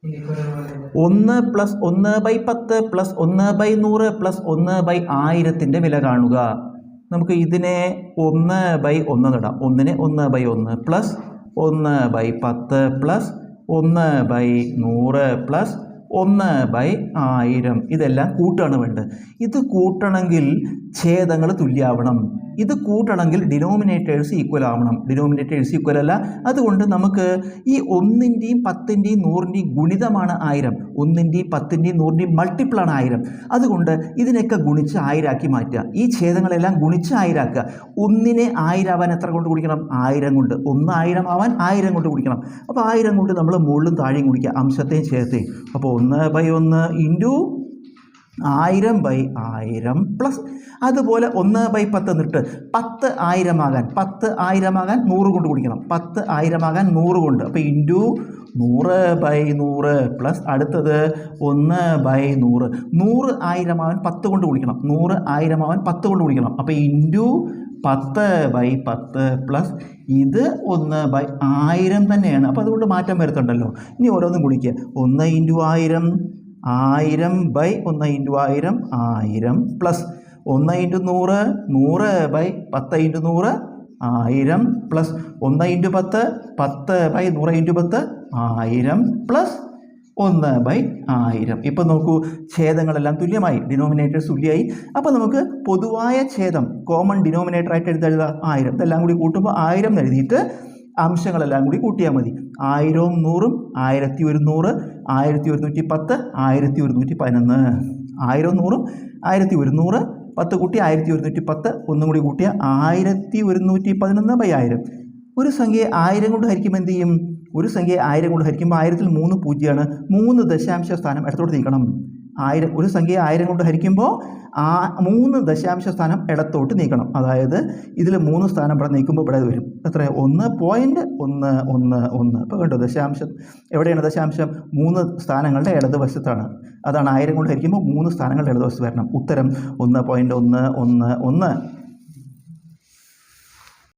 1+1/10 + 1/100 + 1/1000 വില കാണുക. നമുക്ക് ഇതിനെ 1/1 ഇടാം. ഒന്നിനെ 1/1 + 1/10 + 1/100 + 1/1000 ഇതെല്ലാം കൂട്ടാണ് വേണ്ടത്. ഇത് കൂട്ടണമെങ്കിൽ ഛേദങ്ങൾ തുല്യാവണം. ഇത് കൂട്ടണമെങ്കിൽ ഡിനോമിനേറ്റേഴ്സ് ഈക്വൽ ആവണം. ഡിനോമിനേറ്റേഴ്സ് ഈക്വൽ അല്ല. അതുകൊണ്ട് നമുക്ക് ഈ 1ൻ്റെയും 10ൻ്റെയും 100ൻ്റെയും ഗുണിതമാണ് 1000. 1ൻ്റെയും 10ൻ്റെയും 100ൻ്റെയും മൾട്ടിപ്പിളാണ് 1000. അതുകൊണ്ട് ഇതിനൊക്കെ ഗുണിച്ച് 1000 ആക്കി മാറ്റുക. ഈ ഛേദങ്ങളെല്ലാം ഗുണിച്ച് 1000 ആക്കുക. 1നെ 1000 ആവാൻ എത്ര കൊണ്ട് ഗുണിക്കണം? 1000 കൊണ്ട്. 1 1000 ആവാൻ 1000 കൊണ്ട് ഗുണിക്കണം. അപ്പോൾ 1000 കൊണ്ട് നമ്മൾ മുകളിലും താഴെയും ഗുണിക്കുക, അംശത്തെയും ഛേദത്തെയും. അപ്പോൾ 1/1 ഇൻറ്റു 1000/1000 പ്ലസ് അതുപോലെ 1/10 എന്നിട്ട് 10,000 ആകാൻ 100 കൊണ്ട് കുടിക്കണം. 10,000 ആകാൻ 100 കൊണ്ട്. അപ്പോൾ ഇൻറ്റു 100/100 പ്ലസ് അടുത്തത് 1/100. 100,000 ആവാൻ 10 കൊണ്ട് കുടിക്കണം. 100,000 ആവാൻ 10 കൊണ്ട് കുടിക്കണം. അപ്പോൾ ഇൻറ്റു 10/10 പ്ലസ് ഇത് 1/1000 തന്നെയാണ്. അപ്പോൾ അതുകൊണ്ട് മാറ്റം വരുത്തുണ്ടല്ലോ. ഇനി ഓരോന്നും ഗുണിക്കുക. 1 × 1000 1000/1 × 1000 1000 പ്ലസ് 1 × 100 100/10 × 100 1000 പ്ലസ് 1 × 10 10/100 × 10 1000 പ്ലസ് 1/1000. ഇപ്പം നോക്കൂ, ഛേദങ്ങളെല്ലാം തുല്യമായി, ഡിനോമിനേറ്റേഴ്സ് തുല്യമായി. അപ്പോൾ നമുക്ക് പൊതുവായ ഛേദം കോമൺ ഡിനോമിനേറ്റർ ആയിട്ട് എഴുതുക 1000. ഇതെല്ലാം കൂടി കൂട്ടുമ്പോൾ 1000 എഴുതിയിട്ട് അംശങ്ങളെല്ലാം കൂടി കൂട്ടിയാൽ മതി. 1000ഉം 100ഉം 1100 1110 1111 1000ഉം 100ഉം 1100 10 കൂട്ടി 1110 ഒന്നും കൂടി കൂട്ടിയ 1111/1000. ഒരു സംഖ്യയെ 1000 കൊണ്ട് ഹരിക്കുമ്പോൾ എന്ത് ചെയ്യും? ഒരു സംഖ്യയെ 1000 കൊണ്ട് ഹരിക്കുമ്പോൾ 1000-ൽ 3 പൂജ്യമാണ്. 3 ദശാംശ സ്ഥാനം ഇടത്തോട്ട് നീക്കണം. 1000 ഒരു സംഖ്യയെ 1000 കൊണ്ട് ഹരിക്കുമ്പോൾ 3 ദശാംശ സ്ഥാനം ഇടത്തോട്ട് നീക്കണം. അതായത് ഇതിൽ 3 സ്ഥാനം ഇവിടെ നീക്കുമ്പോൾ ഇവിടെ വരും. എത്ര? 1.111. ഇപ്പോൾ കണ്ടോ, ദശാംശം എവിടെയാണ് ദശാംശം? 3 സ്ഥാനങ്ങളുടെ ഇടതുവശത്താണ്. അതാണ് 1000 കൊണ്ട് ഹരിക്കുമ്പോൾ 3 സ്ഥാനങ്ങളുടെ ഇടതുവശത്ത് വരണം. ഉത്തരം 1.111.